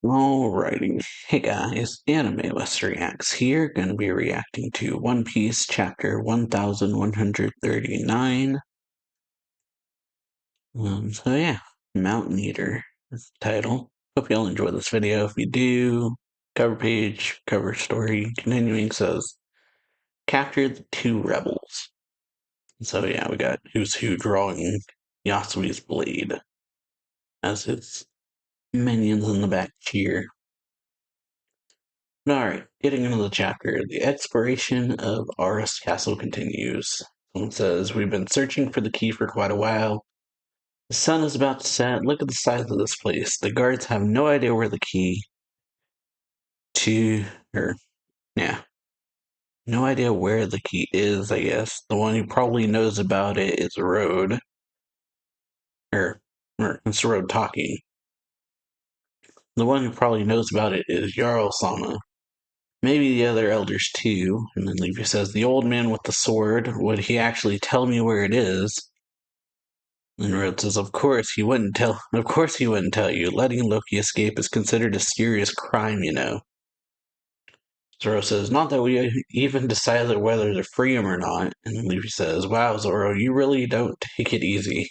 Alrighty. Hey guys, AnimeWestReacts here, gonna be reacting to One Piece chapter 1139. So yeah, Mountain Eater is the title. Hope y'all enjoy this video. If you do, cover page, cover story, continuing says, capture the two rebels. So yeah, we got Who's Who drawing Yasui's blade as his minions in the back cheer. Alright, getting into the chapter. The exploration of Aris Castle continues. Someone says, we've been searching for the key for quite a while. The sun is about to set. Look at the size of this place. The guards have no idea where the key to, or, yeah, no idea where the key is, I guess. The one who probably knows about it is Road. Or it's Road talking. The one who probably knows about it is Jarl-sama. Maybe the other elders too. And then Levi says, the old man with the sword, would he actually tell me where it is? And Rhodes says, of course he wouldn't tell you. Letting Loki escape is considered a serious crime, you know. Zoro says, not that we even decided whether to free him or not. And Levi says, wow, Zoro, you really don't take it easy.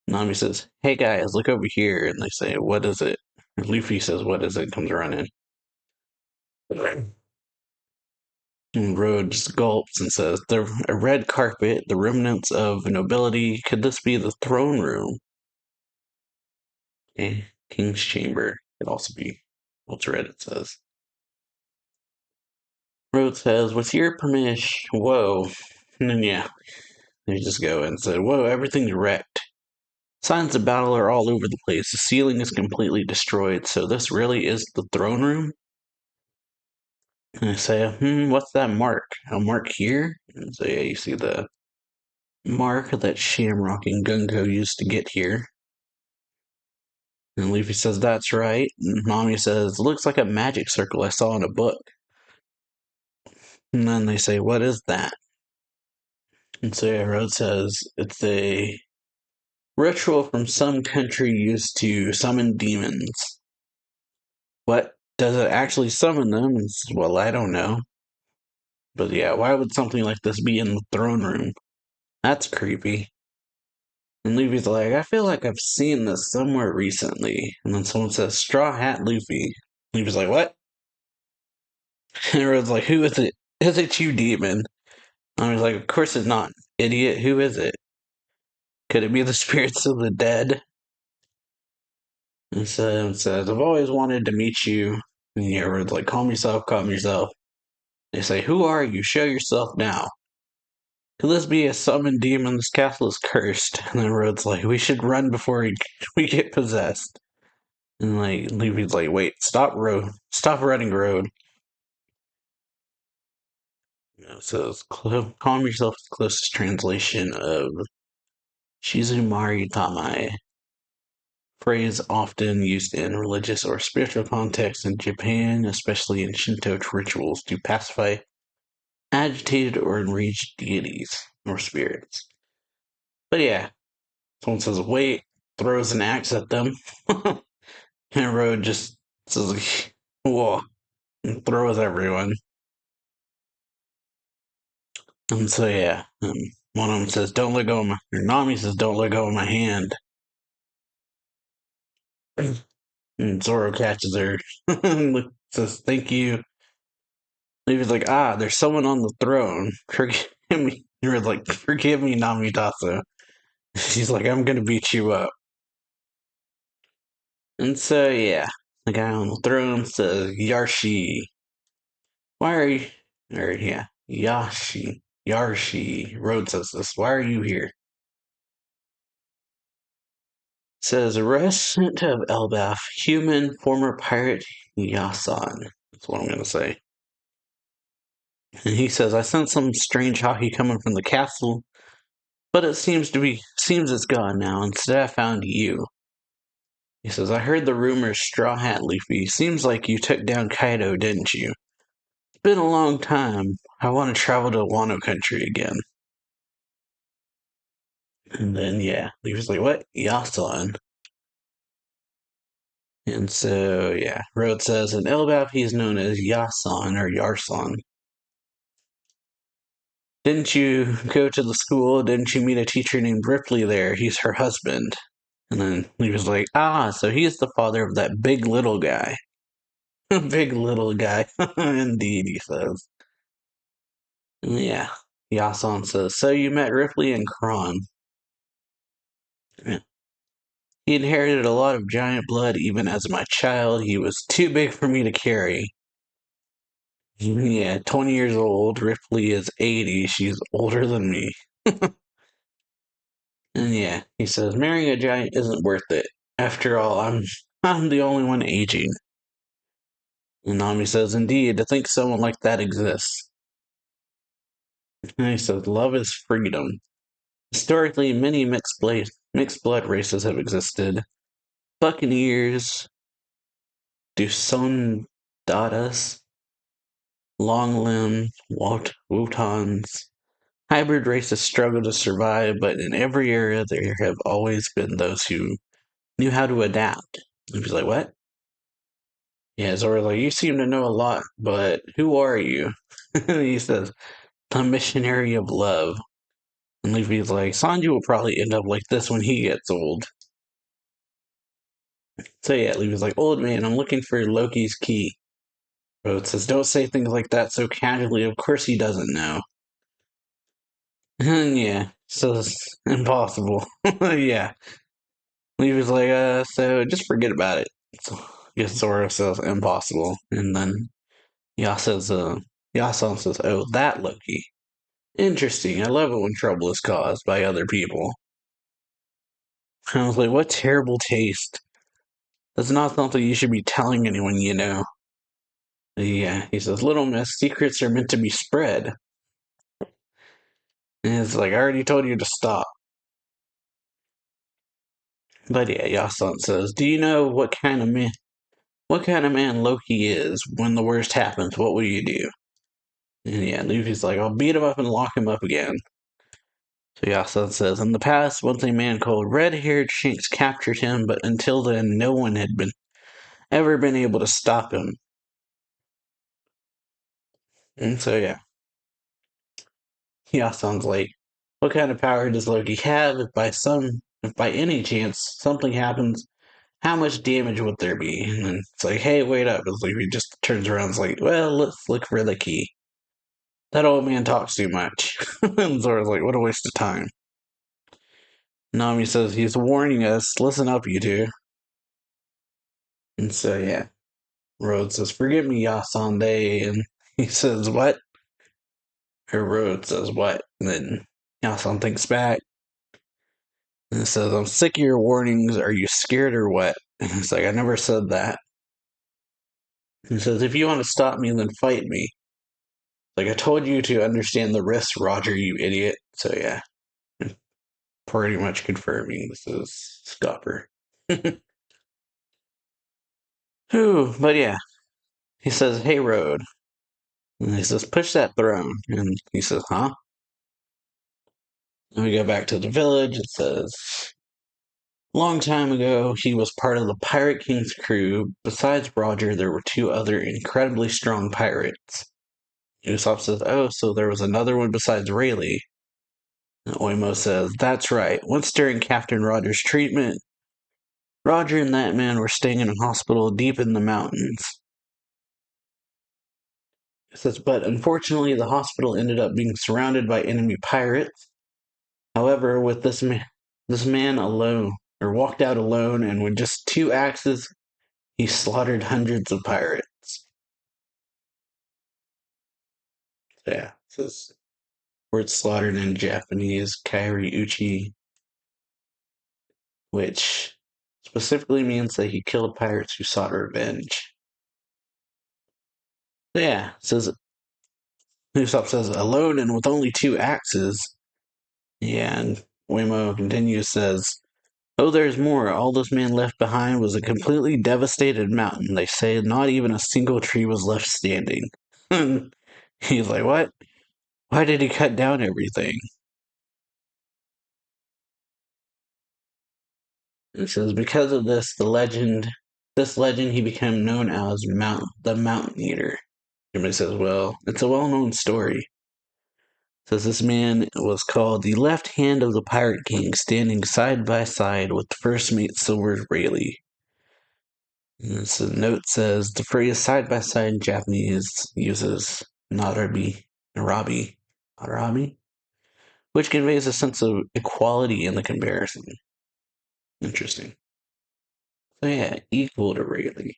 Nami says, hey guys, look over here. And they say, what is it? And Luffy says, what is it? Comes running. And Rhodes gulps and says, a red carpet, the remnants of nobility. Could this be the throne room? Okay. King's chamber could also be what's red, it says. Rhodes says, with your permission, whoa. And then, yeah, they just go and say, whoa, everything's wrecked. Signs of battle are all over the place. The ceiling is completely destroyed, so this really is the throne room? And I say, what's that mark? A mark here? And so, yeah, you see the mark that Shamrock and Gunko used to get here. And Luffy says, that's right. And Nami says, looks like a magic circle I saw in a book. And then they say, what is that? And so yeah, Rhodes says, it's a ritual from some country used to summon demons. What? Does it actually summon them? And says, well, I don't know. But yeah, why would something like this be in the throne room? That's creepy. And Luffy's like, I feel like I've seen this somewhere recently. And then someone says, Straw Hat Luffy. Luffy's like, what? And Rhodes like, who is it? Is it you, demon? I was like, of course it's not, idiot. Who is it? Could it be the spirits of the dead? And so it says, I've always wanted to meet you. And yeah, Rhodes like, calm yourself, calm yourself. They say, who are you? Show yourself now. Could this be a summoned demon? This castle is cursed. And then Rhodes like, we should run before we get possessed. And like, Luffy's like, wait, stop running, Road. So it's calm yourself is the closest translation of Shizumari Tamae, phrase often used in religious or spiritual contexts in Japan, especially in Shinto rituals, to pacify agitated or enraged deities or spirits. But yeah, someone says, wait, throws an axe at them. And Road just says, whoa, and throws everyone. And so yeah, one of them says, don't let go of Nami says, don't let go of my hand. And Zoro catches her and says, thank you. Luffy's like, there's someone on the throne. Forgive me. You're like, forgive me, Namitasa. She's like, I'm gonna beat you up. And so, yeah, the guy on the throne says, Yarshi. Why are you. Or, yeah, Yashi. Yarshi. Road says this. Why are you here? Says, resident of Elbaf, human, former pirate Yasan. That's what I'm gonna say. And he says, I sense some strange hockey coming from the castle, but it seems it's gone now. Instead, I found you. He says, I heard the rumors, Straw Hat Luffy. Seems like you took down Kaido, didn't you? It's been a long time. I want to travel to Wano country again. And then, yeah, Luffy's like, what? Yasan. And so, yeah, Rhodes says in Elbap he's known as Yason or Yarson. Didn't you go to the school? Didn't you meet a teacher named Ripley there? He's her husband. And then he was like, so he's the father of that big little guy. Big little guy. Indeed, he says. Yeah. Yason says, so you met Ripley and Kron. Yeah. He inherited a lot of giant blood even as my child. He was too big for me to carry. Yeah, 20 years old. Ripley is 80. She's older than me. And yeah, he says, marrying a giant isn't worth it. After all, I'm the only one aging. And Nami says, indeed, to think someone like that exists. And he says, love is freedom. Historically, many mixed blood races have existed. Buccaneers, Dusondatas, long-limbed Woutons. Hybrid races struggle to survive, but in every era there have always been those who knew how to adapt. And he's like, what? Yeah, Zora's like, you seem to know a lot, but who are you? He says, the missionary of love. And Luffy's like, Sanji will probably end up like this when he gets old. So yeah, Luffy's like, old man, I'm looking for Loki's key. Rhodes says, don't say things like that so casually. Of course he doesn't know. And yeah, so it's impossible. Yeah. Luffy's like, so just forget about it. So I guess Zoro says impossible. And then Yason says, oh, that Loki. Interesting. I love it when trouble is caused by other people. I was like, what terrible taste. That's not something you should be telling anyone you know. Yeah, he says, little miss, secrets are meant to be spread. And it's like, I already told you to stop. But yeah, Yason says, do you know what kind of man Loki is? When the worst happens, what will you do? And yeah, Luffy's like, I'll beat him up and lock him up again. So Yason says, in the past, once a man called Red-Haired Shanks captured him, but until then, no one had ever been able to stop him. And so yeah, Yason's like, what kind of power does Loki have? If by any chance something happens, how much damage would there be? And then it's like, hey, wait up. It's like he just turns around and is like, well, let's look for the key. That old man talks too much. And Zora's like, what a waste of time. Nami says, he's warning us. Listen up, you two. And so, yeah. Rhodes says, forgive me, Yasande. And he says, what? Or Rhodes says, what? And then Yason thinks back. And it says, I'm sick of your warnings. Are you scared or what? And it's like, I never said that. He says, if you want to stop me, then fight me. Like, I told you to understand the risks, Roger, you idiot. So, yeah. Pretty much confirming this is Scupper. Whew, but yeah. He says, hey, Road. And he says, push that throne. And he says, huh? And we go back to the village. It says, long time ago, he was part of the Pirate King's crew. Besides Roger, there were two other incredibly strong pirates. Usopp says, oh, so there was another one besides Rayleigh. And Oimo says, that's right. Once during Captain Roger's treatment, Roger and that man were staying in a hospital deep in the mountains. It says, but unfortunately, the hospital ended up being surrounded by enemy pirates. However, with this man alone, or walked out alone, and with just two axes, he slaughtered hundreds of pirates. So yeah, this word slaughtered in Japanese, kairi uchi, which specifically means that he killed pirates who sought revenge. So yeah, it says Usopp says alone and with only two axes. Yeah, and Waymo continues says, oh, there's more. All this man left behind was a completely devastated mountain. They say not even a single tree was left standing. He's like, what? Why did he cut down everything? It says, because of this, the legend this legend, he became known as the Mountain Eater. Everybody says, well, it's a well-known story. It says this man was called the left hand of the Pirate King, standing side by side with first mate Silver Rayleigh. And so the note says the phrase side by side in Japanese uses narabi, which conveys a sense of equality in the comparison. Interesting. So yeah, equal to Rayleigh.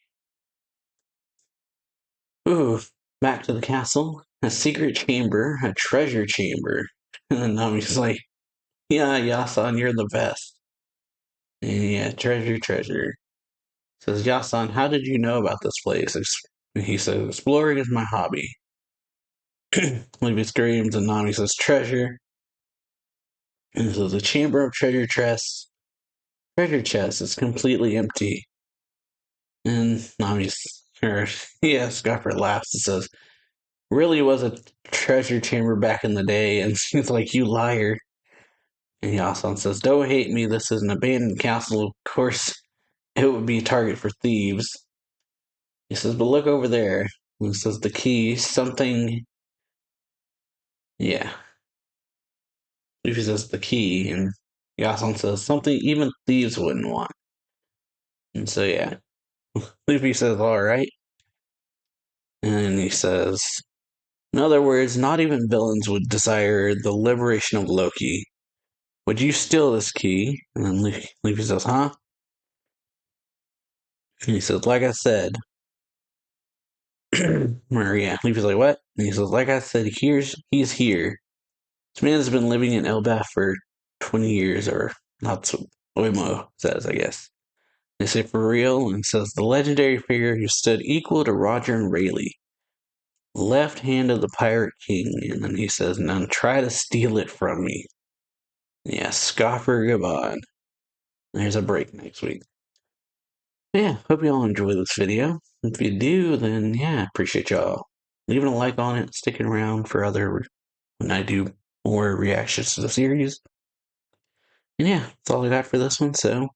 Ooh, back to the castle. A secret chamber, a treasure chamber. And then Nami's like, yeah, Yasan, you're the best. And yeah, treasure. Says, Yasan, how did you know about this place? He says, exploring is my hobby. Leavy screams, and Nami says, treasure. And so the chamber of treasure chest is completely empty. And Scuffer laughs and says, really was a treasure chamber back in the day. And she's like, you liar. And Yasan says, don't hate me, this is an abandoned castle. Of course, it would be a target for thieves. He says, but look over there. And he says, the key, something. Yeah. Luffy says, the key. And Yasan says, something even thieves wouldn't want. And so, yeah. Luffy says, alright. And he says, in other words, not even villains would desire the liberation of Loki. Would you steal this key? And then Luffy says, huh? And he says, like I said. Luffy's like, what? And he says, like I said, he's here. This man has been living in Elbaf for 20 years, or that's what Oimo says, I guess. They say, for real? And it says, the legendary figure who stood equal to Roger and Rayleigh. Left hand of the Pirate King. And then he says, now try to steal it from me. Yeah, scoffer goodbye. There's a break next week. Yeah, hope you all enjoy this video. If you do, then yeah, appreciate y'all leaving a like on it, sticking around for when I do more reactions to the series. And yeah, that's all I got for this one, so